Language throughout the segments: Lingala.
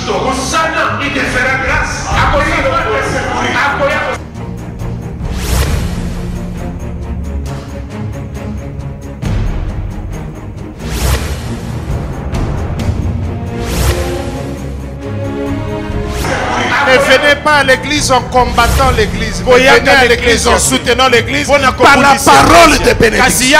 Il te fera grâce. Ne venez pas à l'église en combattant l'église. Venez à l'église en soutenant l'église par la parole de bénédiction.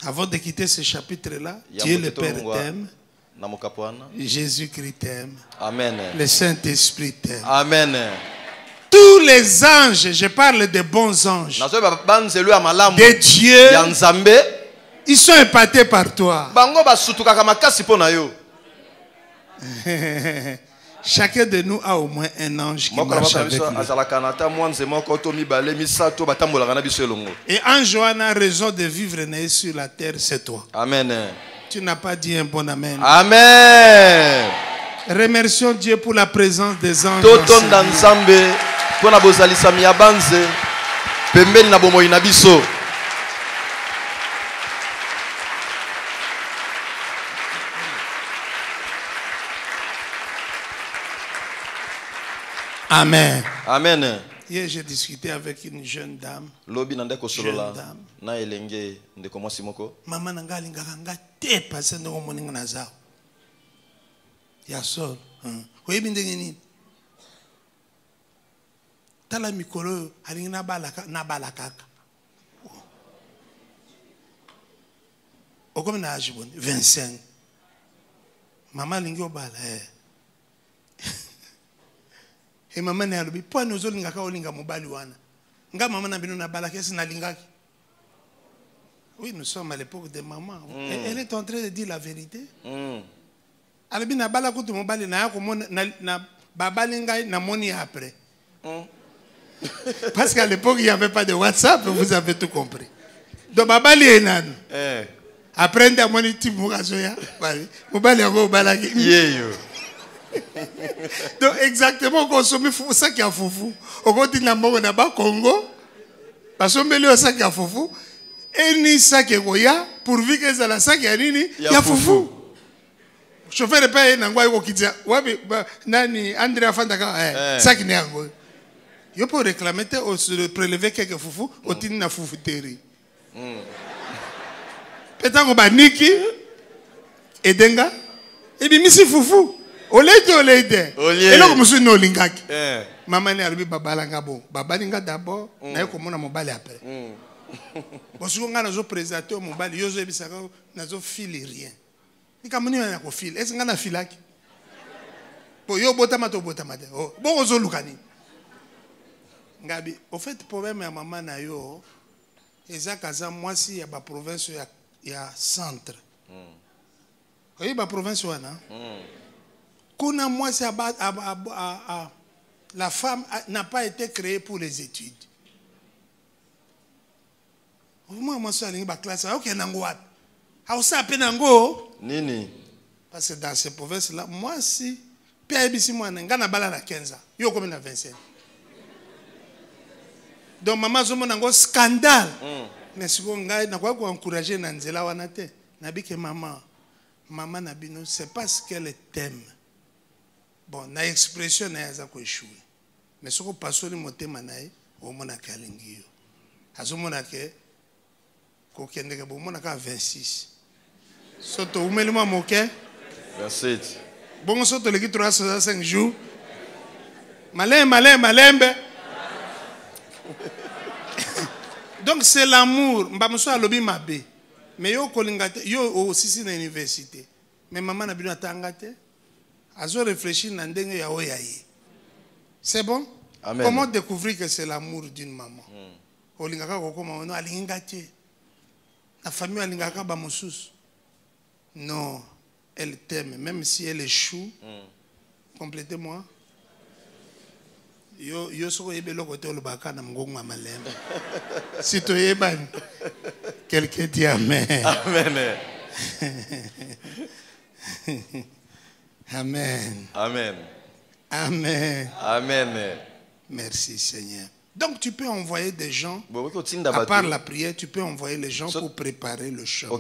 Avant de quitter ce chapitre-là, Dieu le Père t'aime. Jésus-Christ t'aime. Amen. Le Saint-Esprit t'aime. Amen. Tous les anges, je parle des bons anges, de Dieu, ils sont épatés par toi. Chacun de nous a au moins un ange qui marche avec nous. Et ange Joanne a raison de vivre sur la terre, c'est toi. Amen. Tu n'as pas dit un bon amen. Amen. Remercions Dieu pour la présence des anges. Amen. Amen. Hier, j'ai discuté avec une jeune dame. Maman nanga lingaka nga te parce que moninga nazao. Ya sol. Oyebi ndenge nini? Tala mikolo alingi na balaka. Okomi na âge bon 25. Maman lingi obala Et maman ne alobi po nous olingaka olinga mobali wana. Nga maman na bino na balaka esi na lingaki. Oui, nous sommes à l'époque de maman. Elle est en train de dire la vérité. Alobi na balaka to mobali na yako na babali ngai na moni après. Parce qu'à l'époque il n'y avait pas de WhatsApp, vous avez tout compris. Donc babali enano. Après nda moni ti mukaso ya. Mobali yango balaki. Yeyo. Donc exactement consommer ça qui a foufou. Au côté de la mort na ba Congo, parce que melio ça qui a foufou et ni ça qui goya pourvu que ça la ça qui a nini ya foufou. Chauffeur de paye na ngwa ko kidia. Wabi nani Andrea Fandaka ça qui n'est ngo. Yo pour réclamer au se prélever quelques foufou au tini na foufou teri. Peut-être ko ba niki edenga et bi misi foufou. Olede. Et là, je suis no lingaki. Maman est arrivée babalanga bon. Babalinga d'abord, na yo komona mobali après. Parce qu'on a nos présenté mobali, yo zo ebisaka na zo fili rien. Ni kamoni na ko fil. Est-ce ngana filaki? Bo yo botama to botama de. Oh, bon zo lukani. Ngabi, au fait problème ya maman na yo, eza kaza mwasi ya ba province ya centre. Oui, ba province wana. Kuna moi, la femme n'a pas été créée pour les études. Moi, je suis allé à la classe. Ok, nangoat. Nini. Parce que dans ces provinces-là, moi, si, PIBC, moi, je suis à 15 ans. Je suis à 25 ans. Donc, maman, je suis un scandale. Mais si vous encourager Nanzela Wanate, maman, Nabino, c'est parce qu'elle t'aime. Bon, na expression na yaza ko échouer. Mais ce qu'on passe sur le motema nae, au mona kalingi yo. Azo mona ke ko kende ke bo mona ka 26. Soto umeluma moke 27. Bon soto le ki 365 jours. Malembe. Donc c'est l'amour, mbamuso alobi mabe. Mais yo kolingate yo aussi na université. Mais maman na bino atangate. Azo réfléchir na ndenge ya oyaye. C'est bon? Amen. Comment découvrir que c'est l'amour d'une maman? Olingaka kokoma ono alingate. La famille alingaka ba mosusu. Non. elle t'aime, même si elle échoue. Complétez-moi. Yo soko yebe lokote olubaka na mgongo malembe. Si to yeban. Quelqu'un dit amen. Amen. Amen. Amen. Amen. Amen. Merci Seigneur. Donc tu peux envoyer des gens, à part la prière, tu peux envoyer les gens pour préparer le chemin.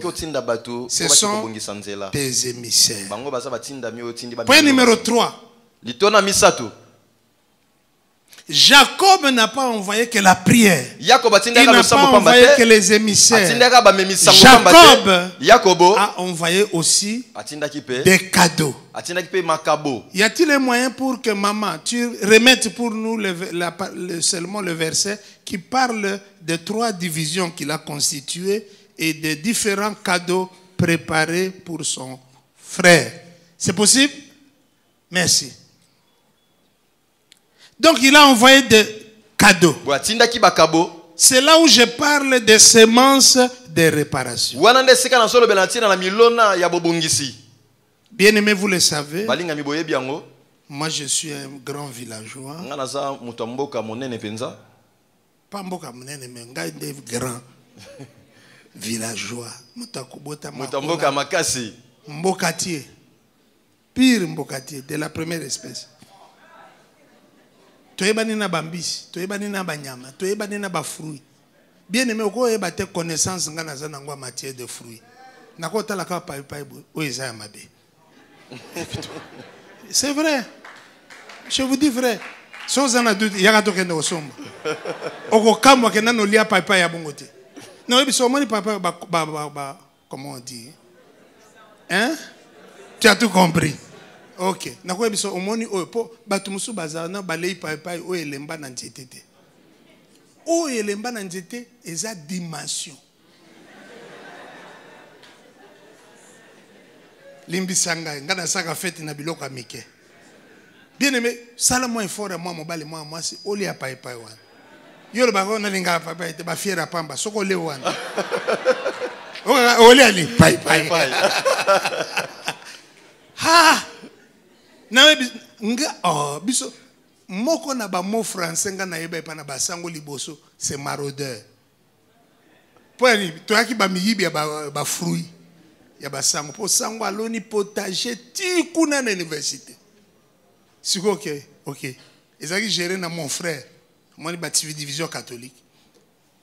Ce sont tes émissaires. Point numéro 3. Jacob n'a pas envoyé que la prière. Il n'a pas envoyé que les émissaires. Jacob a envoyé aussi des cadeaux. Y a-t-il un moyen pour que maman, tu remettes pour nous seulement le verset qui parle des 3 divisions qu'il a constituées et des différents cadeaux préparés pour son frère? C'est possible? Merci. Donc il a envoyé des cadeaux. C'est là où je parle des semences de réparation. Bien aimé, vous le savez. Moi je suis un grand villageois. Pas mboka monene mais ngai nde grand villageois. Mboka makasi. Mbokatier. Pire mbokatier de la première espèce. Toyebani na bambisi, toyebani na banyama, toyebani na ba fruits. Bien aimé, oko yeba te connaissance nga naza nango en matière de fruits. Nako tala ka pai o eza mabe. C'est vrai. Je vous dis vrai. Sans en doute, yaka to kende osomba. Oko kamwa ke nano lia pai ya bongo te. Non, ebi so moni pai comment on dit? Hein? Tu as tout compris. Ok. Nako ebiso omoni oyo po batu musu bazana na balei pai o elemba na nzete te. O elemba na nzete eza dimension. Limbisanga ngana saka fete na biloko mike. Bien aimé, sala moi fort moi mobali moi si oli a pai wana. Yo ba ko na linga pai te ba fiera pamba soko le wana. Oli ali pai. Ha! Na nga biso moko na ba mot français nga na yeba pa na ba sango liboso c'est maraudeur. Point to yaki ba miyibi ya ba fruit ya ba sango po sango aloni potager ti kuna na université. Siko OK. Ezaki géré na mon frère. Moi ni ba division catholique.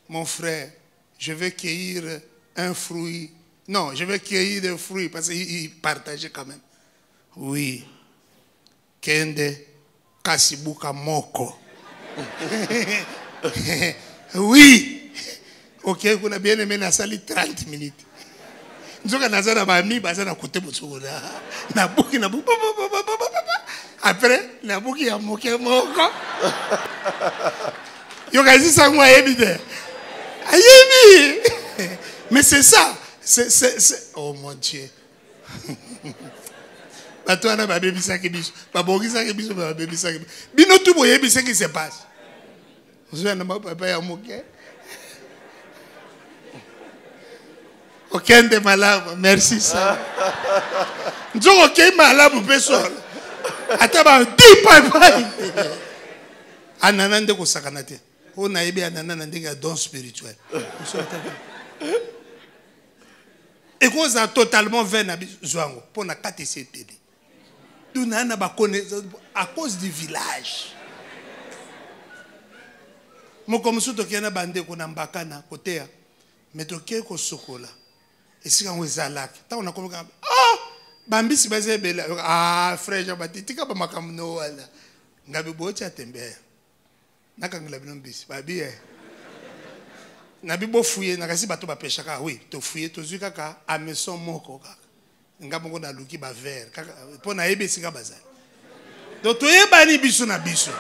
Mon frère, je vais cueillir un fruit. Non, je vais cueillir des fruits parce qu'il partageait quand même. Oui. Kende kasibuka moko. Oui. OK, kuna bien aimé na sali 30 minutes. Nzoka nazana ba mi bazana kote botsokola. Na buki na bu. Après, na buki ya moke moko. Yo kazi sangwa ebide. Ayebi. Mais c'est ça. C'est oh mon Dieu. Batouana ba baby saki biso. Ba bogi saki biso ba baby saki. Bino tout boye bi ce qui se passe. Vous avez ma papa ya moke. Aucun de malade, merci ça. Nous aucun malade pour personne. Ataba di pai. Ananande ko sakanate. On a ebi ananande ga don spirituel. Et qu'on a totalement vain à Zouango pour na KTC bébé. Nous n'avons pas connaissance à cause du village. Moi comme ça to kiana bande ko na mbakana côté ya. Mais to ke ko sokola. Et si on est à lac, tant on a comme bambisi bazé bela frère Jean-Baptiste ka ba makamno wala. Ngabe bocha tembe. Nakangela binombisi babi Nabi bo fouiller na kasi bato ba peshaka oui to fouiller to zuka ka ameson moko ka ngabongo na luki ba vert kaka po na yebesi ka bazali donc to yebani biso na biso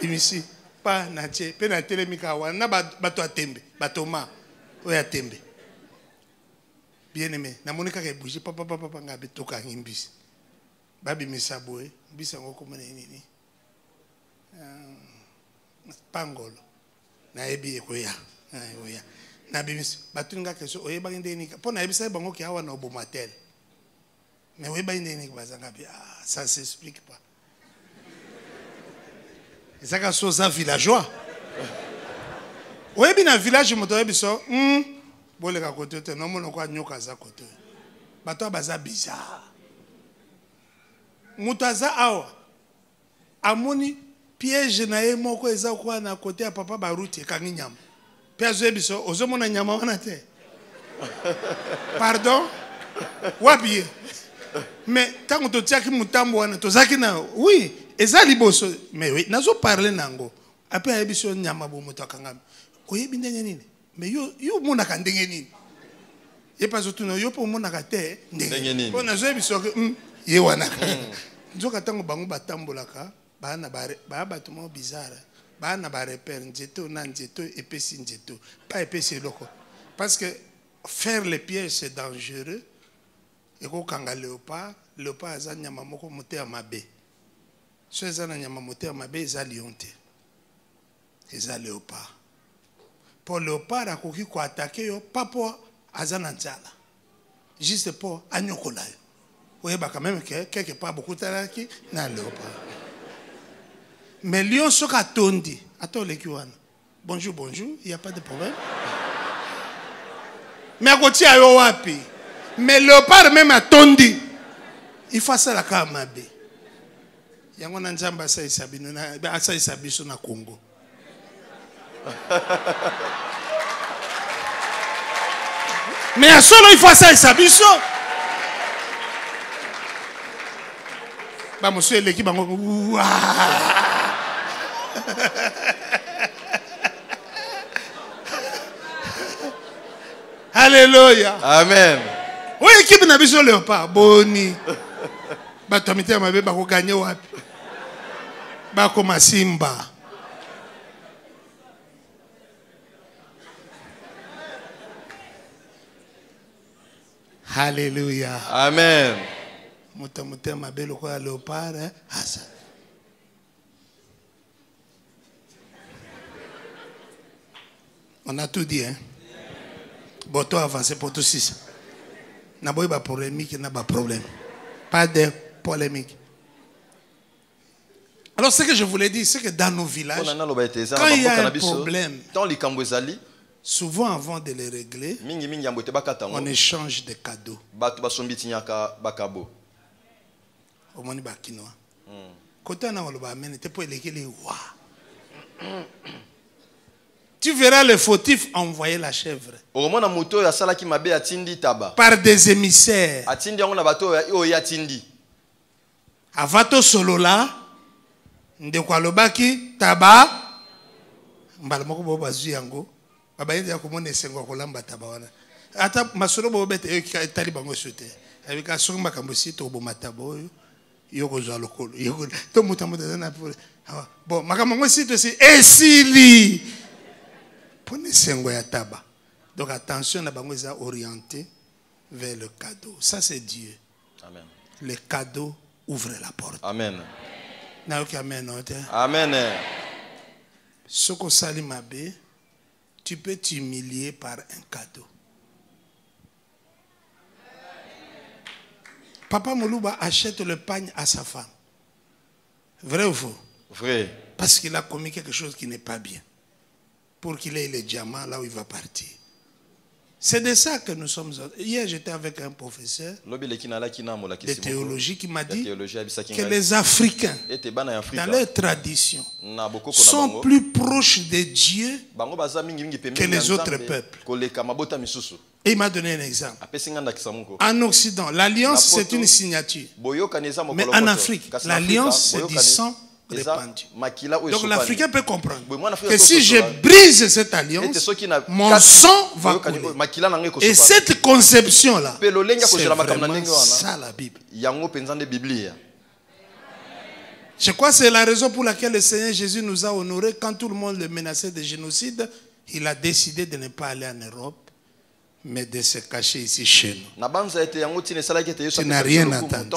bimisi pa na tie pe na telemika wana na bato atembe bato ma oya tembe bien aimé na monika ka bouger papa ngabe to ka ngimbisi babi misaboe bisa ngoko mona nini pangolo na yebi ekoya oya na bimis batuninga keso oyeba ndeni pona yebisa bango ki hawa na obomatel Mais oui, ça s'explique pas. Et ça, c'est un villageois. Oui, bien un village, je me dis, bon, les gars, côté, non, mon quoi, nous, casa côté. Bateau, baza bizarre. Moutaza, awa. Amoni, piège, nae, moko, eza, quoi, na côté, à papa, barouti, kanginyam. Piège, biso, ozo, mon anyama, wanate. Pardon? Wabi. Mais quand on te tient qui moutambo, on te zaki na, oui, eza liboso, mais oui, nazo parler nango. Après, abiso, nyama, bo, motakangam. Oye, bindenge nini? Mais yo mona kandenge nini? Ye pas surtout yo pour mona kate ndenge nini? Bon nazo biso ye wana. Nzoka tango bango batambolaka, bana ba batuma bizarre. Bana ba repère njeto na njeto epesi njeto, pas epesi loko. Parce que faire les pièges c'est dangereux. Et ko kanga léopard aza nyama moko moté à mabe. So ezana nyama moté à mabe eza lionté. Eza léopard. Pour léopard a koki ko attaquer yo pas pour azana nzala. Juste pour anyokola yo. Oui, bah quand même quelque part beaucoup talaki na léopard. Mais lion soka tondi. Attends les kiwana. Bonjour, il n'y a pas de problème. Mais à côté à yo wapi. Mais léopard même a tondi. Il faut ça la kamabe. Yango na nzamba sa isabino na asa isabiso na Congo. Mais à solo il faut ça isabiso. Ba monsieur l'équipe bango. Alléluia. Amen. Oui, équipe n'a pas léopard. Boni. Ba tomité mabe ba ko gagner wapi. Ba ko masimba. Alléluia. Amen. Motamoté mabe lo ko léopard asa. On a tout dit hein. Bon, toi avancez pour tout six. N'a pas de polémique, n'a pas de problème. Pas de polémique. Alors, ce que je voulais dire, c'est que dans nos villages, quand il y a un problème, souvent avant de les régler, on échange des cadeaux. Au moins, bakinois. Quand on a le bamène, tu peux les wa. Tu verras le fautif envoyer la chèvre. Par des émissaires. Avato solola. Ndekwalobaki taba. Mbalamoko boba zuyango. Baba yende ya kumone sengo kolamba taba wana. Ata masolo bobete etali bango sote. Avec un son makambosi to bo matabo yoko zo lokolo. Yoko to mutamuta na pour. Bon, makambo site c'est esili. Prenez sengo ya taba. Donc attention, na bango est orienté vers le cadeau. Ça c'est Dieu. Amen. Le cadeau ouvre la porte. Amen. Amen. Amen. Soko salimabe, tu peux t'humilier par un cadeau. Papa Moulouba achète le pagne à sa femme. Vrai ou faux? Vrai. Parce qu'il a commis quelque chose qui n'est pas bien. Pour qu'il ait les diamants là où il va partir. C'est de ça que nous sommes. Hier, j'étais avec un professeur de théologie qui m'a dit que les Africains, dans leur tradition, sont plus proches de Dieu que les autres peuples. Et il m'a donné un exemple. En Occident, l'alliance, c'est une signature. Mais en Afrique, l'alliance, c'est du sang répandu. Donc l'Africain peut comprendre que si je brise cette alliance, mon sang va couler. Et cette conception-là, c'est vraiment ça la Bible. Je crois que c'est la raison pour laquelle le Seigneur Jésus nous a honorés. Quand tout le monde le menaçait de génocide, il a décidé de ne pas aller en Europe, mais de se cacher ici chez nous. Tu n'as rien entendu.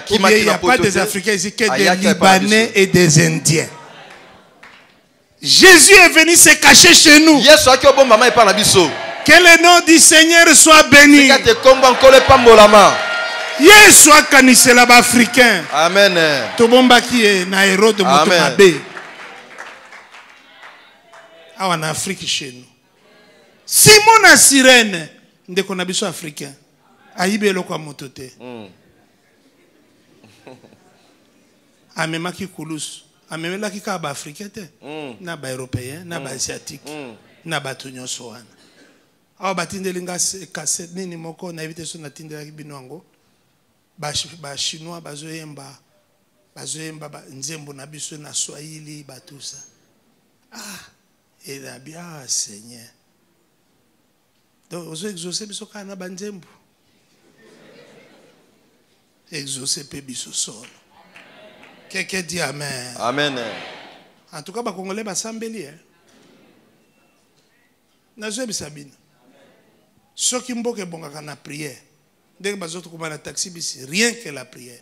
Il n'y a pas des Africains ici que des Libanais et des Indiens. Jésus est venu se cacher chez nous. Que le nom du Seigneur soit béni. Yesu akanisela ba africain. Amen. Tobombaki na héros de Motomabe. Awa na Afrique chez nous. Simon na sirène ndeko na biso africain. Ayibe kwa motote. Amemaki kulus. Amemelaki ka ba africain te. Na ba européen, na ba asiatique. Na ba tunyoso wana. Awa batindelinga cassette nini moko na éviter so na tindelaki binwango. Ba chinois bazoyemba nzembo na biso na Swahili ba tout ça. Et a bien Seigneur. Donc ozo exaucer biso kana ba nzembo. Exaucer pe biso solo. Quelqu'un dit amen. Amen. En tout cas ba congolais ba sambeli na zo bisabine. Soki mboke bongaka na prière. Dès que bazoto kuma na taxi bisi rien que la prière.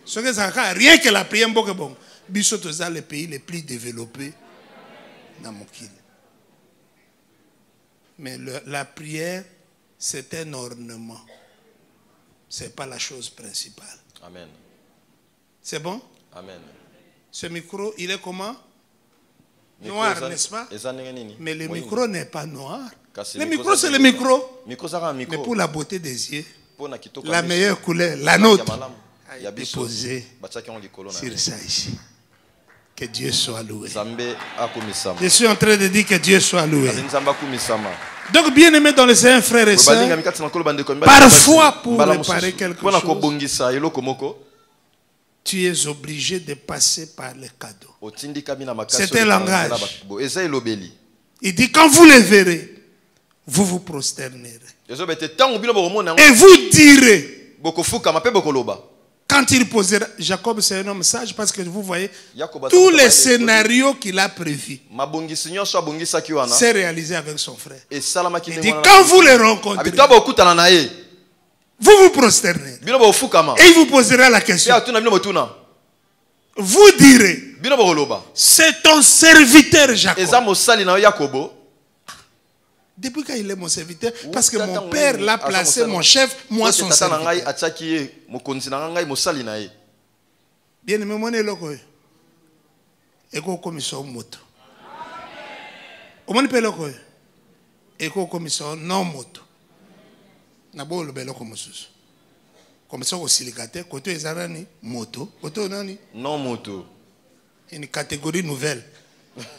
Soki zaka rien que la prière mboke bon. Biso toza le pays les plus développés dans mokili. Mais la prière c'est un ornement. C'est pas la chose principale. Amen. C'est bon? Amen. Ce micro, il est comment? Noir, n'est-ce pas? Mais le micro n'est pas noir. Le micro, c'est le micro. Mais pour la beauté des yeux, la meilleure couleur, la nôtre, a été posée sur ça ici. Que Dieu soit loué. Je suis en train de dire que Dieu soit loué. Donc, bien aimé dans le Seigneur, frères et sœurs, parfois pour réparer quelque chose, tu es obligé de passer par le cadeau. C'est un langage. Il dit, quand vous le verrez, vous vous prosternerez. Et vous direz, quand il posera, Jacob c'est un homme sage parce que vous voyez, tous les scénarios qu'il a prévus, c'est réalisé avec son frère. Il dit, quand vous le rencontrez, vous vous prosternez. Et il vous posera la question. Vous direz, c'est ton serviteur Jacob. Depuis quand il est mon serviteur, parce que mon père l'a placé, mon chef, moi son serviteur. Bien aimé, mon éloko. Eko commission moto. Omoni pe loko. Eko commission non moto. Nabo le beloko mosusu. Comme ça au silicate, côté ezarani moto, côté nani non moto. Une catégorie nouvelle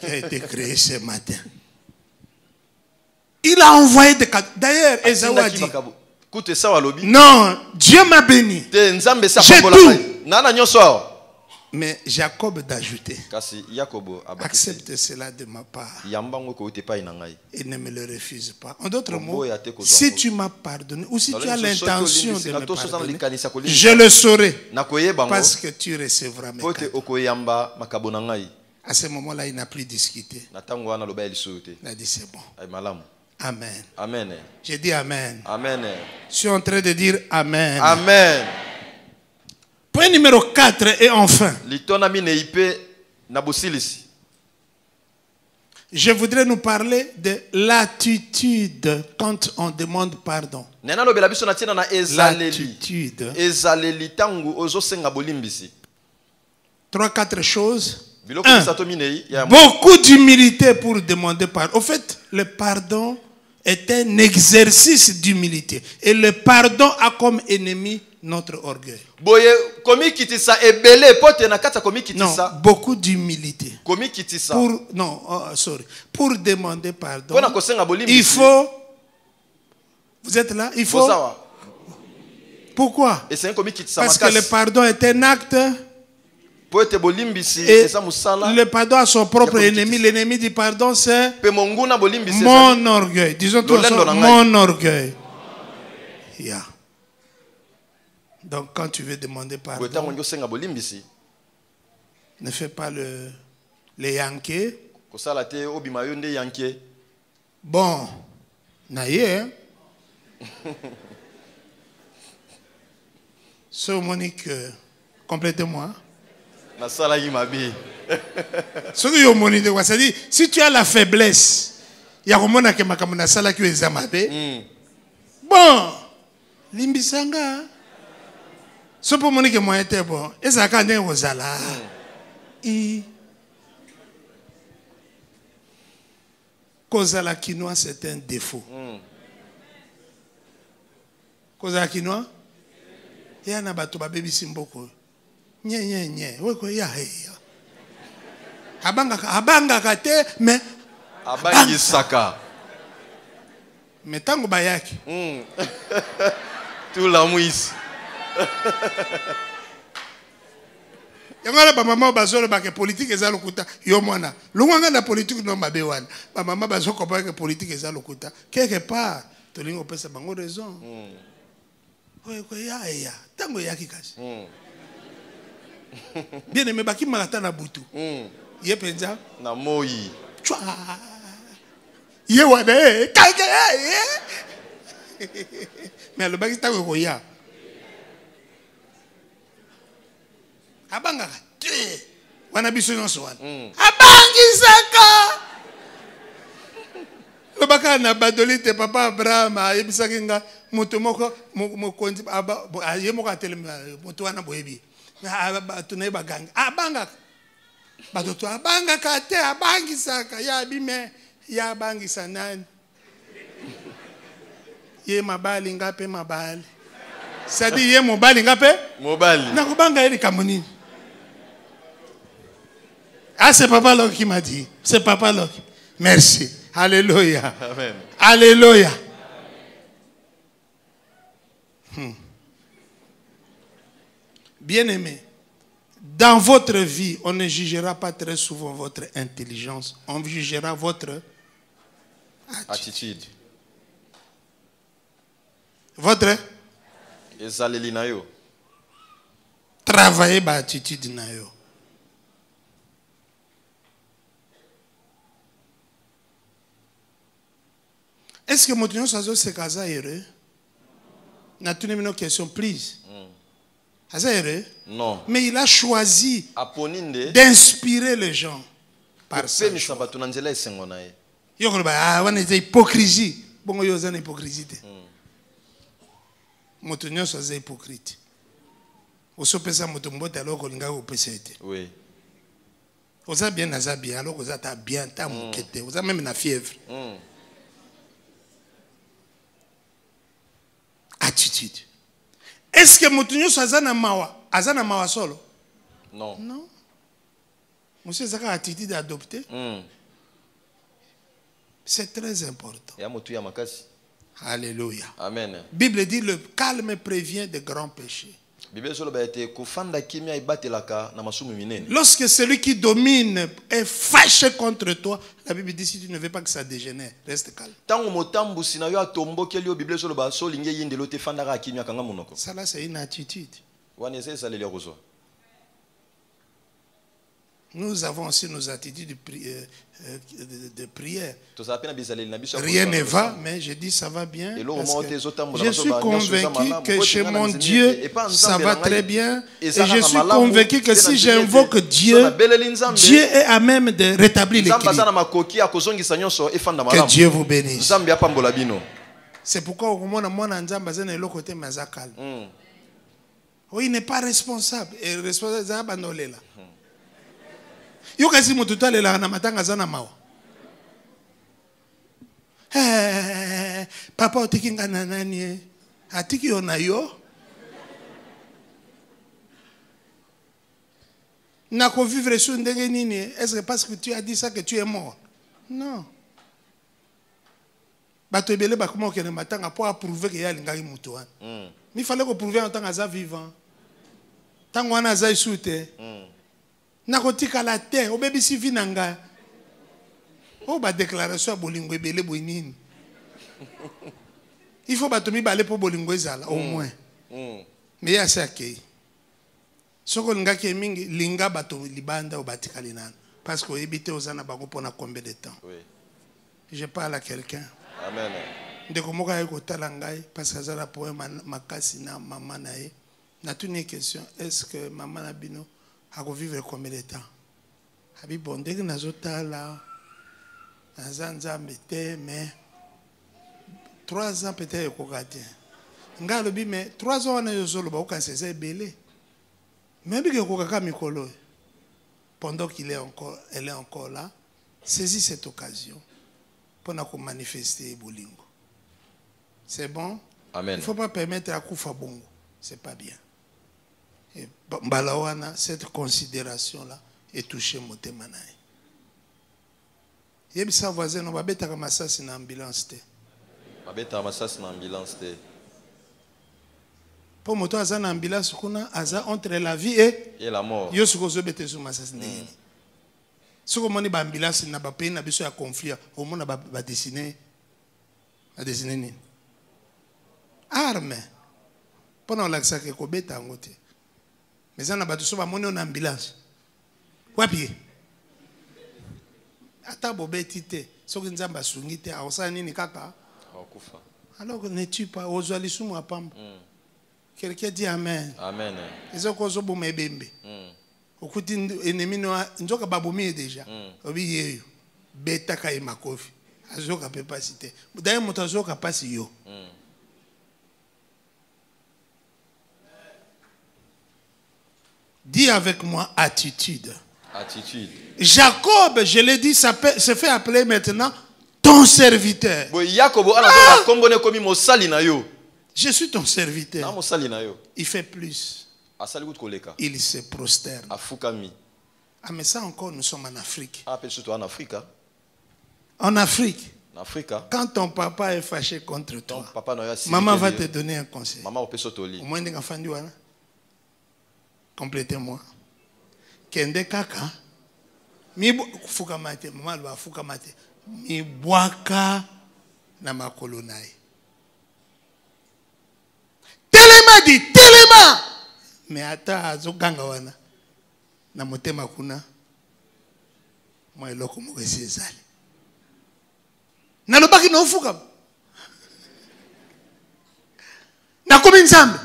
qui a été créée ce matin. Il a envoyé des cadeaux. D'ailleurs, Esaü a dit, non, Dieu m'a béni. J'ai tout. Mais Jacob d'ajouter, accepte cela de ma part et ne me le refuse pas. En d'autres mots, si tu m'as pardonné ou si tu as l'intention de me pardonner, je le saurai parce que tu recevras mes cadeaux. À ce moment-là, il n'a plus discuté. Il a dit c'est bon. Amen. Amen. J'ai dit amen. Amen. Je suis en train de dire amen. Amen. Point numéro 4 et enfin. Je voudrais nous parler de l'attitude quand on demande pardon. L'attitude. 3-4 choses. 1. Beaucoup d'humilité pour demander pardon. Au fait, le pardon est un exercice d'humilité. Et le pardon a comme ennemi notre orgueil. Non, beaucoup d'humilité. Pour demander pardon, il faut... Vous êtes là? Il faut... Pourquoi? Parce que le pardon est un acte... Et le pardon a son propre ennemi. L'ennemi du pardon, c'est mon orgueil. Disons tout ensemble, mon orgueil. Yeah. Donc quand tu veux demander pardon, ne fais pas les Yankee. Bon, naïe. Ce Monique, complétez-moi. Si tu as la faiblesse ya komona ke makambo na sala ki eza mabe. Bon, limbisanga. So pour moni ke moyen te bon, eza ka ndenge kozala. Kozala quinoa c'est un défaut. Kozala quinoa ya na bato ba baby simboko. Nye. Weko ya heya. Abanga kate mais abangi saka. Mais tango bayaki. Tout la mouisse. Yangala ba mama bazolo ba ke politique eza lokuta yo mwana. Lunganga na politique no mabe wana. Ba mama bazo ko ba ke politique eza lokuta. Quelque part to lingo pesa bango raison. Weko ya heya. Tango yaki kasi. Bien aimé baki malata na butu. Ye penza na moyi. Chwa. Ye wane kage. Mais le baki tango ko ya. Abanga te. Wana biso nyonso wana. Abangi saka. Le baka na badolite papa Abraham ayebisaki nga moto moko mokonzi ye moko atelema moto wana boyebi. Tunai baganga abanga bato abanga kate abangi saka ya bime ya abangi sanani ye mabali ngape mabali sadi ye mobali ngape mobali na kubanga eli kamonini. Ah, c'est papa Lok qui m'a dit, c'est papa Lok. Merci, alléluia, amen, alléluia. Bien-aimé, dans votre vie, on ne jugera pas très souvent votre intelligence, on jugera votre attitude. Votre ezaleli na yo. Travailler ba attitude na yo. Est-ce que mon sazo se casa heureux? Na tune une question, please. Asa heureux? Non. Mais il a choisi aponinde d'inspirer les gens par ça. Yo ko ba wana c'est hypocrisie. Bongo yo za na hypocrisie. Moto nyonso aza hypocrite. Osopesa moto mbote alors kolinga ko pesete. Oui. Oza bien naza bien alors oza ta bien ta mukete. Oza même na fièvre. Attitude. Est-ce que moto nyonso aza na mawa solo? Non. Non. Monsieur zaka attitude adoptée. C'est très important. Ya motu ya makasi. Alléluia. Amen. Bible dit le calme prévient de grands péchés. Lorsque celui qui domine est fâché contre toi, la Bible dit si tu ne veux pas que ça dégénère, reste calme. Ça là c'est une attitude. Nous avons aussi nos attitudes de prière. Rien ne va, mais je dis ça va bien. Je suis convaincu que chez mon Dieu, ça va très bien. Et je suis convaincu que si j'invoque Dieu, Dieu est à même de rétablir l'équilibre. Que Dieu vous bénisse. C'est pourquoi au moment où on côté mazakal. Oui, il n'est pas responsable. Et responsable, c'est abandonné là. Yo kasi motuta lela na matanga zana mawa. Papa otiki ngana nani? Atiki yo na yo. Na ko vivre sur ndenge nini? Est-ce que parce que tu as dit ça que tu es mort? Non. Bato ebele ba comment que na matanga pour prouver que ya lingaki mutu wana. Il fallait ko prouver en tant que vivant. Tango wana za isute. Nakotika la terre, au bébé si vinanga. Oh, ba déclaration à Bolingo ebele boinini. Il faut batomi balé pour Bolingo ezala au moins. Mais ya sake. Soko linga ke mingi linga bato libanda au batika linana parce que ebité ozana bango pona combien de temps. Oui. Je parle à quelqu'un. Amen. Ndeko moka yeko tala ngai parce que azala pour makasi na maman na ye. Na une question, est-ce que maman na bino a vivre combien de temps? Abi bondé que nazotala Nzambe te, mais 3 ans peut-être ekokaté. Ngalobi mais 3 ans na yozolo ba okanseza belé. Même que kokaka mikolo. Pendant qu'il est encore, elle est encore là, saisis cette occasion pour nous manifester bolingo. C'est bon? Amen. Il ne faut pas permettre à Koufa Bongo. C'est pas bien. Et Balawana, cette considération-là est touchée mon témanaï. Il y a des voisins, on va mettre à massas une ambulance. On va mettre à massas une ambulance. Pour moi, il y a une ambulance entre la vie et la mort. Il y a une ambulance. Si vous avez une ambulance, vous avez un conflit, vous avez dessiné. Arme. Pendant l'accès que vous avez fait, mais ça n'a pas de une ambulance. Wapi? Ata bobe tite. Si vous avez sungite, alors ne tue pas. Vous allez sous moi pam. Quelqu'un dit amen. Amen. Ils ont causé pour mes bébés. Okuti ennemi no njoka babumi déjà. Obi yeyo. Beta kai makofi. Azoka peut pas citer. D'ailleurs moto azoka pas si yo. Dis avec moi attitude. Attitude. Jacob, je l'ai dit, se fait appeler maintenant ton serviteur. Je suis ton serviteur. Il fait plus. Il se prosterne. Ah, mais ça encore, nous sommes en Afrique. En Afrique. Quand ton papa est fâché contre toi, maman va te donner un conseil. Au moins, complétez-moi. Kende kaka. Mi fukamate, maman va fukamate. Mi boaka na makolo nae. Telema dit, telema. Mais ata azoganga wana. Na motema kuna. Moi eloko mo esi ezali. Na lobaki no fukam. Na komi nzambe.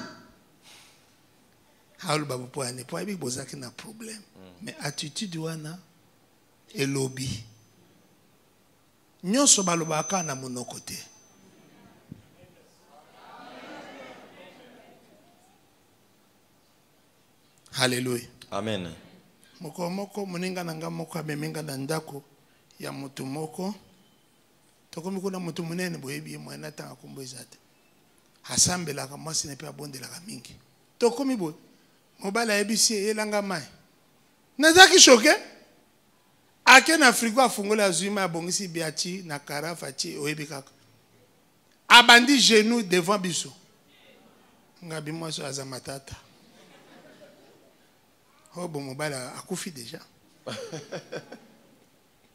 Haul babu po ane po abi bozaki na problème. Mais attitude wana elobi. Nyonso balobaka na monoko te. Alléluia. Amen. Moko moko moninga nanga moko abemenga na ndako ya mutu moko. Tokomi kuna mutu munene boyebi mwana tanga kombo ezate. Asambelaka mwasi ne pe abondelaka mingi. Tokomi boye. Mobala ebisi elanga mai. Nazaki choqué. Ake na frigo afungola azuma abongisi biachi na karafa chi oyebi kaka. Abandi genou devant biso. Ngabi mwaso azamatata. Oh bon mobala akufi déjà.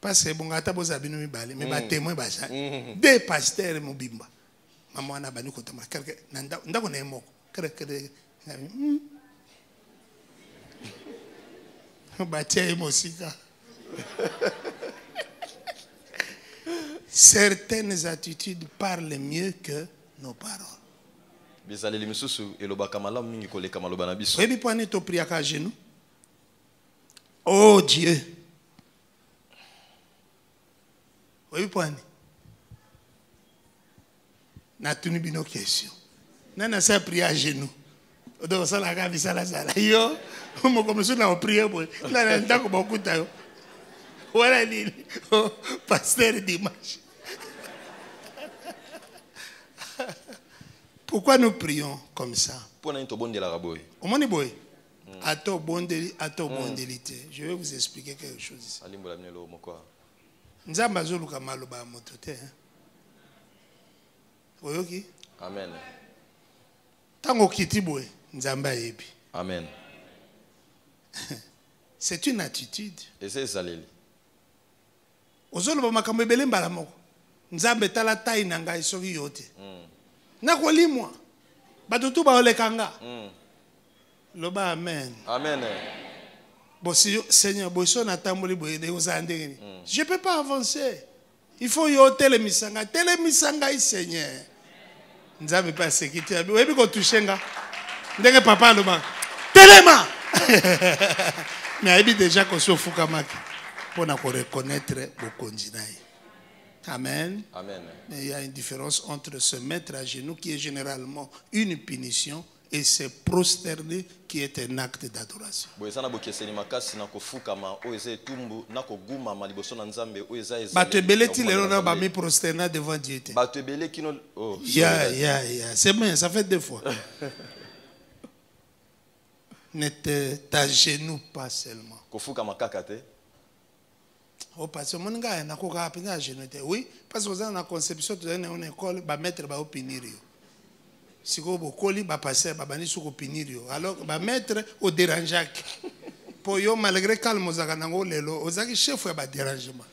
Parce que bon ata boza bino mibale mais ba témoin ba ja. Deux pasteurs mobimba. Maman na bani kotama quelque ndako na emoko. Kere certaines attitudes parlent mieux que nos paroles. Oui, puis tu pries à genoux. Oh Dieu. Oui, puis na tuni bino question. Nana sa prier à genoux. Donc ça la gavi ça la sala. Yo, mo comme ça na prier boy. Là ndako bokuta yo. Voilà nini. Pasteur Dimanche. Pourquoi nous prions comme ça? Au moins boy. Ato bondelité. Je vais vous expliquer quelque chose ici. Nzamba zoluka maloba motote. Oyoki? Amen. Tango kiti boy, nzamba yebi. Amen. C'est une attitude. Et c'est ça leli. Ozoloba makambo ebele mbala moko. Nzambe tala tai na ngai soki yote. Nakolimwa. Batutu ba olekanga. Loba amen. Amen. Bon si Seigneur boso na tamboli boyede ozandengeni. Je peux pas avancer. Il faut yo telemisanga Seigneur. Nzambe pas sécurité. Webi ko touchenga. Ndenge papa loba. Telema. Mais il dit déjà qu'on se fout kamaki pour na ko reconnaître bokonzi naye. Amen. Amen. Mais il y a une différence entre se mettre à genoux, qui est généralement une punition, et se prosterner, qui est un acte d'adoration. Prosterner devant Dieu. C'est bien, ça fait 2 fois. Ne t'à genoux pas seulement. Oui, parce que vous avez une conception, vous avez une école, vous mettre au pinir. Si vous avez passer, vous avez au pinir. Alors, vous mettre au dérangeant. Pour yo, malgré calme, vous avez chef de dérangement.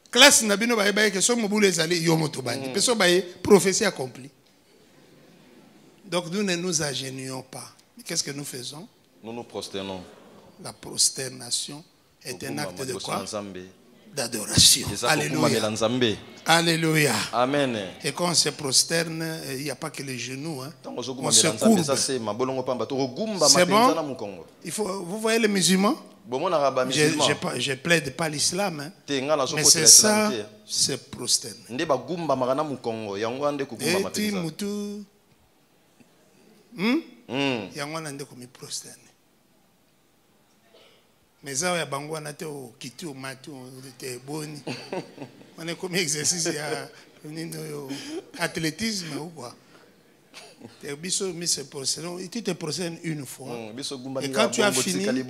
Classe n'a pas que son mobile est allé, yo motobani. Personne n'a prophétie accomplie. Donc, nous ne nous agenouillons pas. Qu'est-ce que nous faisons? Nous nous prosternons. La prosternation est un acte de quoi? D'adoration. Alléluia. Alléluia. Amen. Et quand on se prosterne, il n'y a pas que les genoux. Hein. On se courbe. C'est bon? Vous voyez les musulmans? Je ne plaide pas l'islam. Hein. Mais c'est ça, c'est prosterner. Et tu moutou. Yango komi prosterner. Mais ça ya bango na te o kiti o matu te boni. On est comme exercice ya athlétisme ou quoi. Te biso mi se prosterner, tu te prosternes une fois. Et quand tu as fini, tu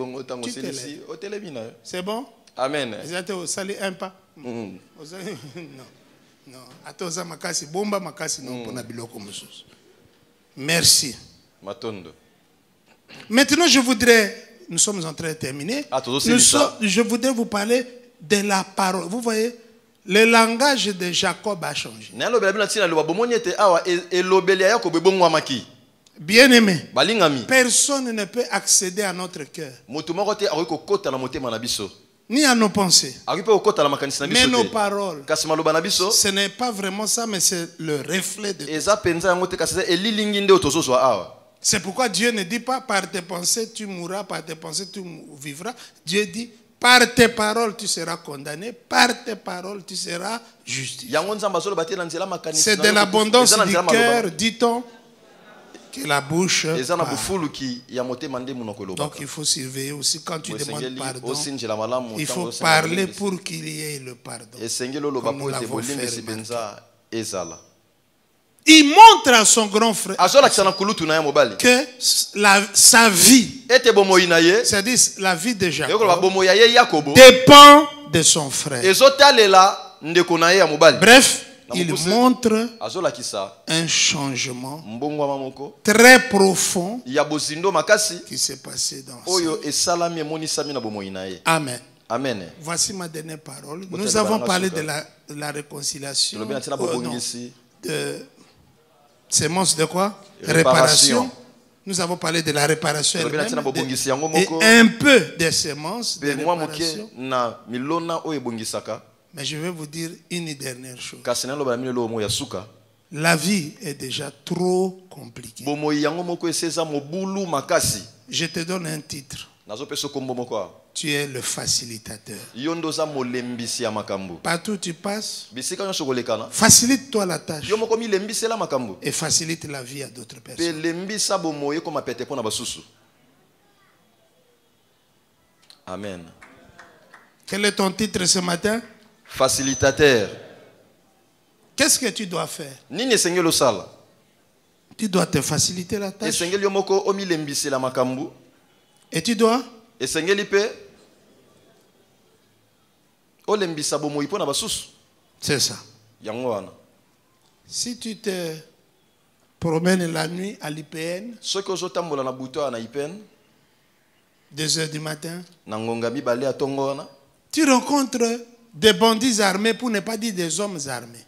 te lèves. C'est bon? Amen. Vous êtes au salut un pas? Non. Non. Attends, ça makasi bomba makasi non pour na biloko mususu. Merci. Maintenant, je voudrais, nous sommes en train de terminer, je voudrais vous parler de la parole. Vous voyez, le langage de Jacob a changé. Bien aimé, personne ne peut accéder à notre cœur, ni à nos pensées. Mais nos paroles, ce n'est pas vraiment ça, mais c'est le reflet de tout. C'est pourquoi Dieu ne dit pas par tes pensées tu mourras, par tes pensées tu vivras. Dieu dit par tes paroles tu seras condamné, par tes paroles tu seras justifié. C'est de l'abondance du cœur, dit-on, que la bouche parle. Donc il faut surveiller aussi quand tu demandes pardon. Il faut parler pour qu'il y ait le pardon. Comme nous l'avons fait remarquer. Il montre à son grand frère que sa vie, c'est-à-dire la vie de Jacob, dépend de son frère. Bref, il montre un changement très profond qui s'est passé dans sa vie. Amen. Amen. Voici ma dernière parole. Nous avons parlé de la réconciliation. Sémence de quoi? Réparation. Nous avons parlé de la réparation elle-même et un peu des sémences de réparation. Mais je vais vous dire une dernière chose. La vie est déjà trop compliquée. Je te donne un titre. Tu es le facilitateur. Partout où tu passes, facilite-toi la tâche et facilite la vie à d'autres personnes. Amen. Quel est ton titre ce matin? Facilitateur. Qu'est-ce que tu dois faire? Tu dois te faciliter la tâche. Et tu dois? C'est ça. Si tu te promènes la nuit à l'IPN, 2 heures du matin, tu rencontres des bandits armés, pour ne pas dire des hommes armés.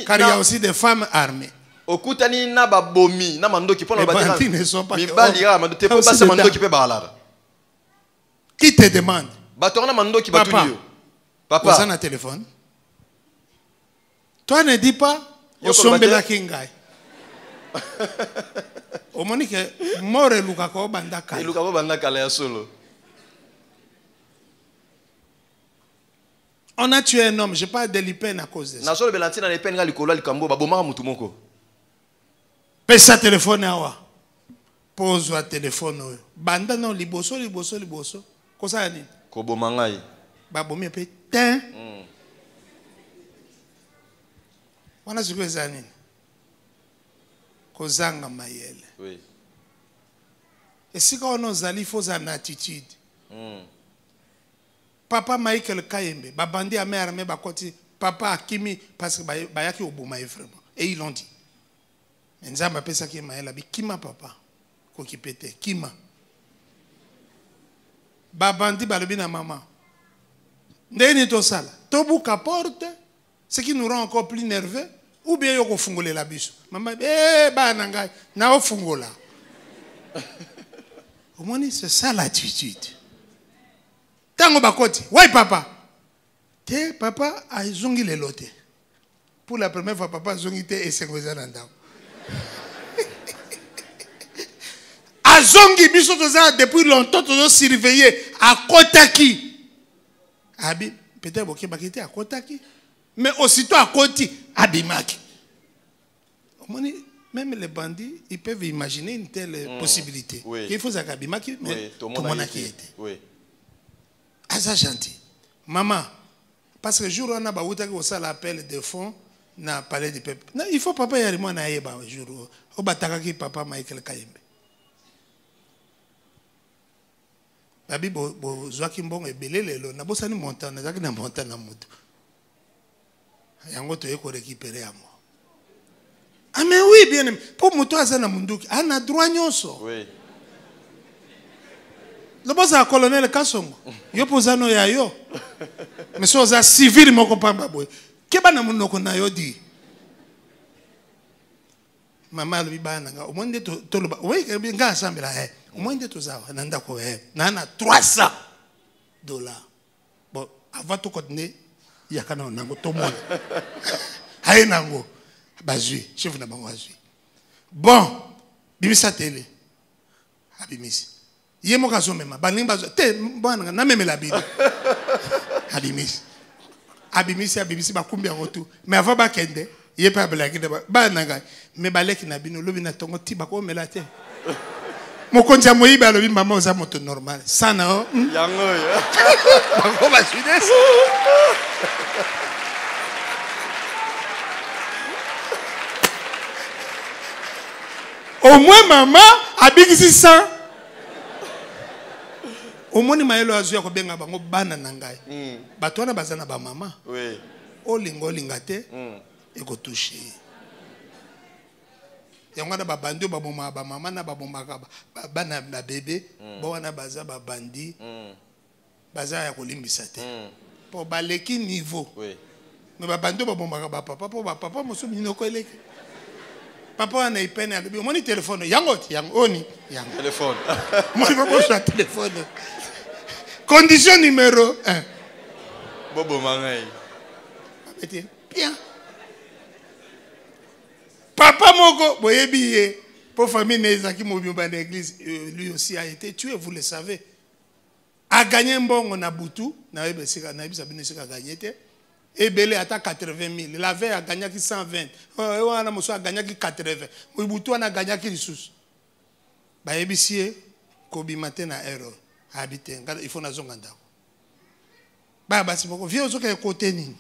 Car il y a aussi des femmes armées. Les bandits ne sont pas qui te demande? Papa, vous avez un téléphone? Toi ne dis pas au sombela kingai. Au monique more lukako bandaka. On a tué un homme, je parle de l'IPN à cause de ça. Nasolo belantina l'IPN nga likolo likambo babomaka mutu moko. Pesa téléphone awa. Pose wa téléphone. Banda non liboso. Kosa ni. Koboma ngai. Babomi pe tin. Wana siku ezani. Kozanga mayele. Oui. Et si on a zali faut une attitude. Papa Michael Kayembe, babandi a mère me bakoti, papa Akimi parce que bayaki obuma vraiment. Et ils l'ont dit. Mais nous avons ça qui m'a dit Kima papa. Ko ki pété Kima. Babandi balobi na maman. Ndeni to sala. Tobuka porte, ce qui nous rend encore plus nerveux ou bien yoko fungole la biso. Maman bana ngai na ofungola. Au moins c'est ça l'attitude. Tango bakoti, ouais papa. Te papa a zongi le lote. Pour la première fois papa zongi te et sengoza nanda. A zongi biso toza depuis longtemps tozo surveiller à Kotaki. Abi peut-être boké bakité à Kotaki. Mais aussitôt à Koti abimaki. Au moins même les bandits, ils peuvent imaginer une telle possibilité. Oui. Il faut ça abimaki mais tout le monde a qui était. Oui. Ah, ça gentil. Maman, parce que le jour où on a eu l'appel de fonds, on a parlé du peuple. Il faut papa y aller, moi, un jour où on papa Michael Kayembe. Babi, Joachim Bon et Belé, on a besoin de monter, on a besoin de monter dans le monde. Il y a un autre qui récupérer à moi. Ah, mais oui, bien aimé. Pour moi, toi, c'est un monde qui a droit nyonso. Oui. Le boss a colonel Kassongo. Yo posano ya yo. Mais so za civil moko pamba boy. Keba na munoko na yo di. Mama lo bibana nga. Omonde to lo ba. Oui, nga asambela omonde to zawa nanda ko na 300 $. Bon, avant to kotne yakana nango to mona. Haye nango. Bazui, chef na bango azui. Bon, bimisa tele. Abimisi. Yemo kazo mema balimba te bwana na memela bidi abimisi bakumbi ngotu mais avant ba kende ye pa blaki de ba nanga me baleki na bino lobi na tongo ti bako mela te mokonza moyiba lobi mama oza moto normal sana o yango yo bako ba sudes au moins maman abikisi ça. Au moins, maelo azuya ko benga bango bana nangai. Bato wana bazana ba mama. Oui. Olingo lingate. Eko toucher. Yangana ba bandi ba bomba ba mama na ba bomba ka bana na bébé, bo wana baza ba bandi. Baza ya kolimbisa te. Pour baleki niveau. Oui. Mais ba bandi ba bomba ka ba papa pour ba papa mosu minoko eleki. Papa wana ipene alobi moni téléphone yango oni yango Téléphone. moi va pas téléphone. Condition numéro 1. Bobo mangai. Bien. Papa moko boyebi pour famille nezaki mobimba d'église lui aussi a été tué, vous le savez. A gagné mbongo na butu na ebesika na ebisa bino sika gagné te. Ebele ata 80 000. La veille a gagné 120. Wana moso a gagné 80. Butu ana gagné lisusu. Ba ebisie ko bimate na erreur. Habiter il faut na zonga ndako ba basi moko vie ozoka côté nini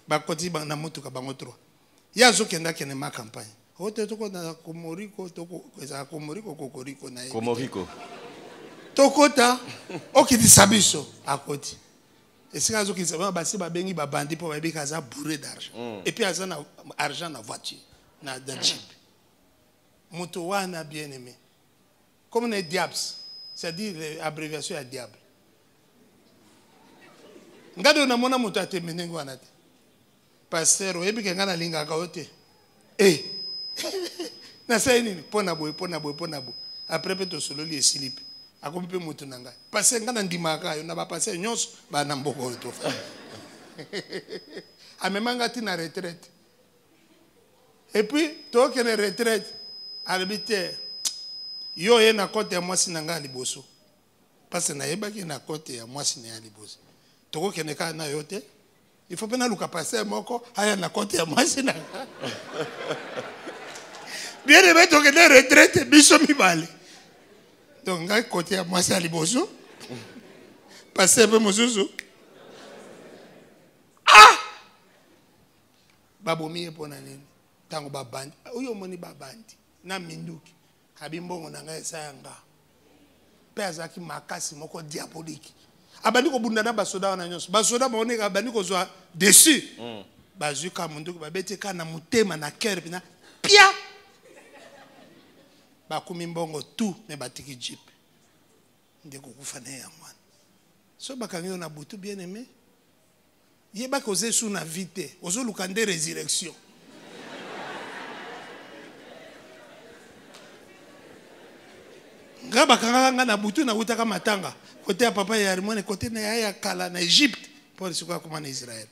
ba koti ba na moto ka bango 3 ya zokenda kene ma campagne ote toko na komoriko toko eza komoriko kokoriko na ye Komoriko. tokota okiti sabiso akoti esika zokisa ba basi ba bengi ba bandi po ba bika za bourré d'argent et puis azana argent na voiture na jeep. Moto wana bien aimé. Comme les diables, c'est-à-dire l'abréviation à diable. Ngado na mona moto atemene ngwana te. Pasteur oyebi ke ngana linga ka ote. Na sai nini pona boy. Après peto solo li slip. Akomi pe moto nanga. Pasteur ngana ndimaka yo na ba pasteur nyonso ba na mboko to. Amemanga ti na retraite. Et puis to ke na retraite. Albité, yo ye na kote ya mwasi nanga liboso. parce que naïba qui na côté à moi c'est né liboso toko kene ka na yote il faut pas luka passer moko aya na côté à moi c'est na bien de mettre que des retraites biso mibale donc ngai côté à moi c'est liboso passer peu mozuzu ah babomi epona nini tango babandi uyo moni babandi na minduki abimbongo na ngai sayanga pe azaki makasi moko diabolique abandi ko bunda na basoda wana nyonso basoda baoneka abandi ko zwa dessus bazuka munduki babete kana mutema na cœur bina pia bakumi mbongo tout me batiki jeep ndeko kufana ya mwana so bakangi na butu bien aimé yeba ko zesu na vite ozo lukande résurrection ngaba kanga na butu na utaka matanga côté ya papa ya Harmone côté na ya kala na Egypte pour sikuwa kuma na Israël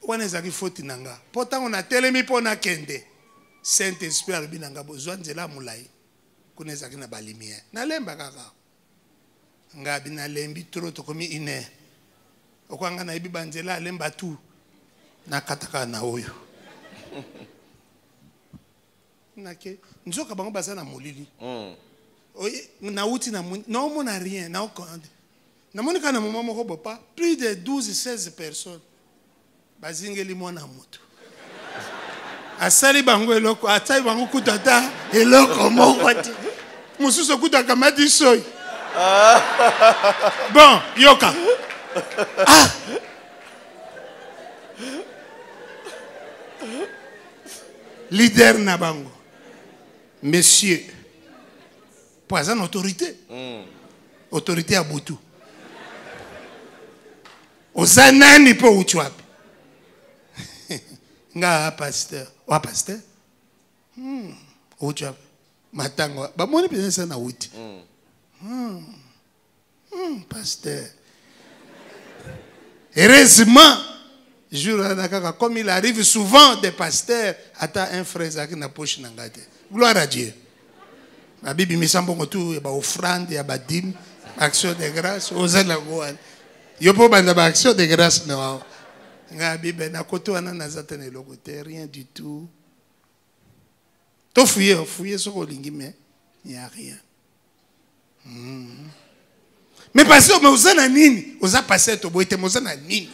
wana ezaki foti nanga potango na telemi pona kende Saint Esprit albinanga bozwa nzela mulai kuna ezaki na balimière na lemba kaka ngabi na lembi trop to komi ine okwanga na ibi banzela lemba tu na kataka na oyo nake nzoka bango baza na molili oye na uti na non mona rien na okande na monika na mama moko bopa plus de 12-16 personnes bazingeli mwana moto asali bango eloko atai bango kutata eloko moko ti mususu kutaka mati soy bon yoka leader na bango monsieur poison autorité autorité à Boutou ozanani po uchwapi nga pasteur wa pasteur uchwapi matango ba moni pesa na wuti pasteur heureusement comme il arrive souvent des pasteurs ata un frère qui na poche na ngate gloire à Dieu la Bible me semble tout ba offrande ya ba dîme action de grâce ozala goan yo po banda ba action de grâce no nga Bible na koto wana na zatane lokote rien du tout to fouiller ce ko lingi mais il y a rien mais pasteur mais ozana nini oza passer to boite mozana nini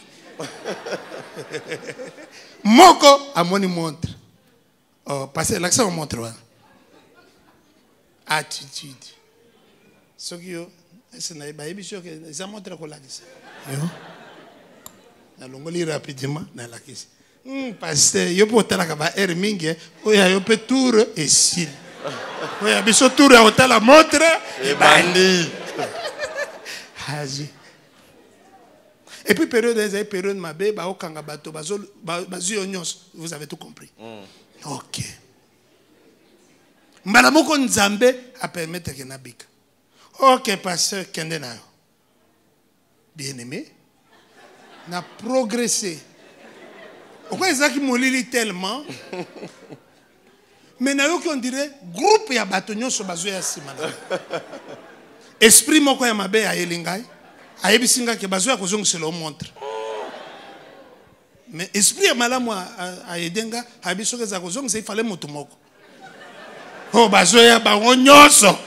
moko amoni montre oh passer l'accent au montre wana attitude sokio ese na ba ebisho ke za montre ko lakisa yo na longoli rapidement na lakisa pasteur yo potala ka ba er mingi oya yo pe tour et style oya biso tour ya hotela montre et bandi haji. Et puis période des période mabé ba okanga bato bazu nyos vous avez tout compris. OK. Mbala moko nzambe a permettre que nabika. OK pasteur kende na. Bien-aimé na progressé. Pourquoi ezaki molili tellement mais na yo qui on dirait groupe ya bato nyos bazu ya simana. Esprit moko ya mabe ya elingai. Ayebisinga ke bazo ya kozongisa lo montre mais esprit ya malamu a edenga abisoke za kozongisa ifale moto moko oh bazo ya bango nyonso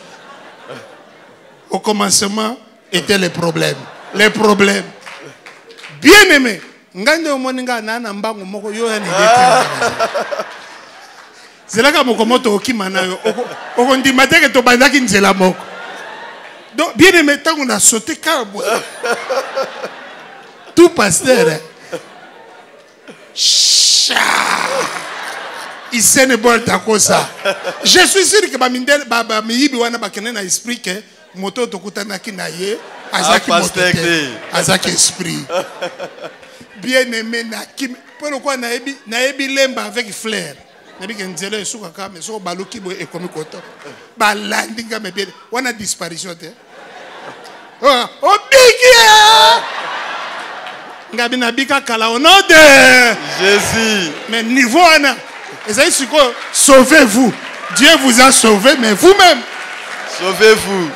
au commencement étaient les problèmes bien aimé ngande omoninga na mbango moko yo ya nidete zelaka moko moto okimana yo okondima teke to bandaki nzela moko. Donc, bien aimé, tant qu'on a sauté carbo. Tout pasteur. Il s'est ne boit à cause ça. Je suis sûr que Bamindel, Baba, Miyibi, Wana, Bakene, na esprit que moto tokutana ki na ye, Azaki motote, Azaki esprit. Bien aimé, na kim. Pourquoi na ebi lemba avec flair. Nabi kenzele suka kame so baluki bo ekomi koto ba landinga mebe wana disparition te oh bigi ngabi na bika kala au nom de Jésus mais niveau wana ezali siko sauvez-vous Dieu vous a sauvé mais vous-même Sauvez-vous.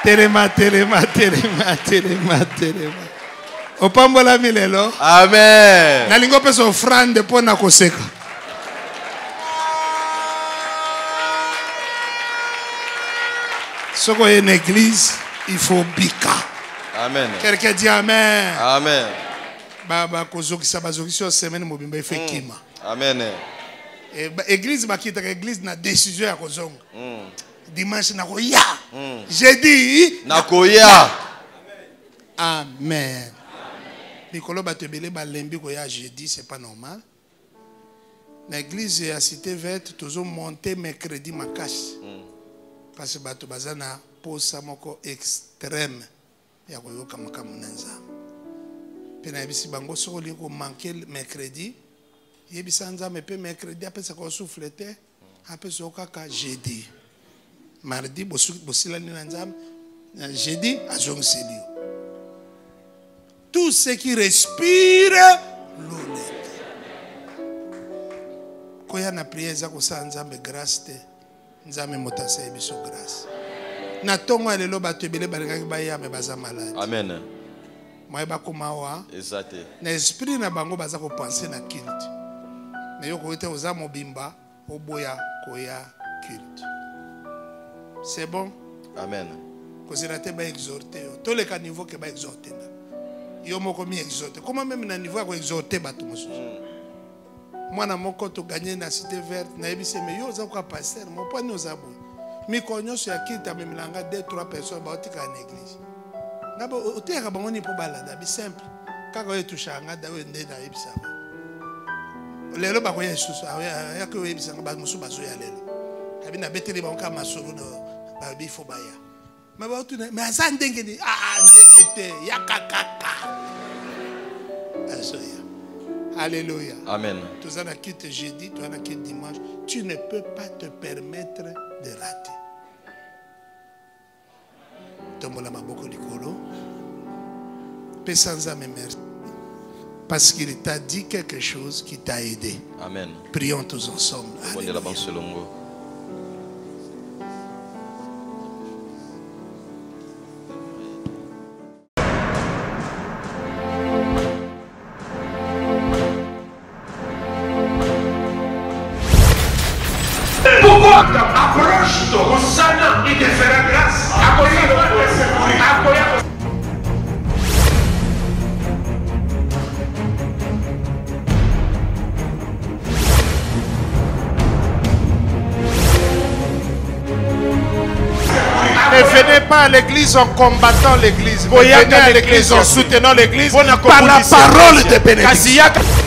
Terema. Opambola milelo. Amen. Nalingo pesa offrande pour na koseka. Soko une église, il faut bika. Amen. Quelqu'un dit amen. Amen. Baba kozoki sabazoki sur semaine mobimba fait kima. Amen. Église bakita église na décision ya kozonga. Dimanche na koya. Jeudi na koya. Amen. Mikolo batebele balembi koya jeudi, c'est pas normal. L'église à Cité Verte toujours monter mercredi makasi. Parce que bato bazana posa moko extrême ya koyoka makamu nanza. Pena yebisi bango soko liko manquer mercredi. Yebisa nzambe pe mercredi apesa ko souffleter, apesa okaka jeudi. Mardi bosila ni nzambe, jeudi azongeli. Tout ce qui respire l'honnête. Koya na prière za ko sa nzambe grâce te. Nzambe motasa ebiso grâce. Na tongo lelo bato ebele balingaki baya me baza malade. Amen. Moi ba komawa. Exact. Na esprit na bango baza ko penser na culte. Mais yoko ete oza mobimba oboya koya culte. C'est bon? Amen. Kozirate ba exhorter. Tous les niveaux que ba exhorter. Yo moko mi exhorter. Comment même na niveau ko exhorter bato mosusu. Moi na moko to gagner na Cité Verte na ebise me yo za ko pasteur mon point nous abo. Mi konyo so ya kita me milanga 2-3 personnes ba otika na église. Ngabo oteka bango ni po balada bi simple. Kaka yo tushanga da we ndenda ebisa. Lelo ba ko Yesu ya ko ebisa ba musu bazo ya lelo. Kabina beteli ba nka masolo no ba bi fo baya. Ma ba tu na ma za ndenge ni ndenge te ya kakaka. Azoya. Alléluia. Amen. Tu as un quitte jeudi, tu as un quitte dimanche. Tu ne peux pas te permettre de rater. Tombola maboko likolo. Pesanza me merci. Parce qu'il t'a dit quelque chose qui t'a aidé. Amen. Prions tous ensemble. Alléluia. Pourquoi approche-toi, Hosanna, il te fera grâce. Ne venez pas à l'église en combattant l'église. Venez à l'église en soutenant l'église par la parole de bénédiction.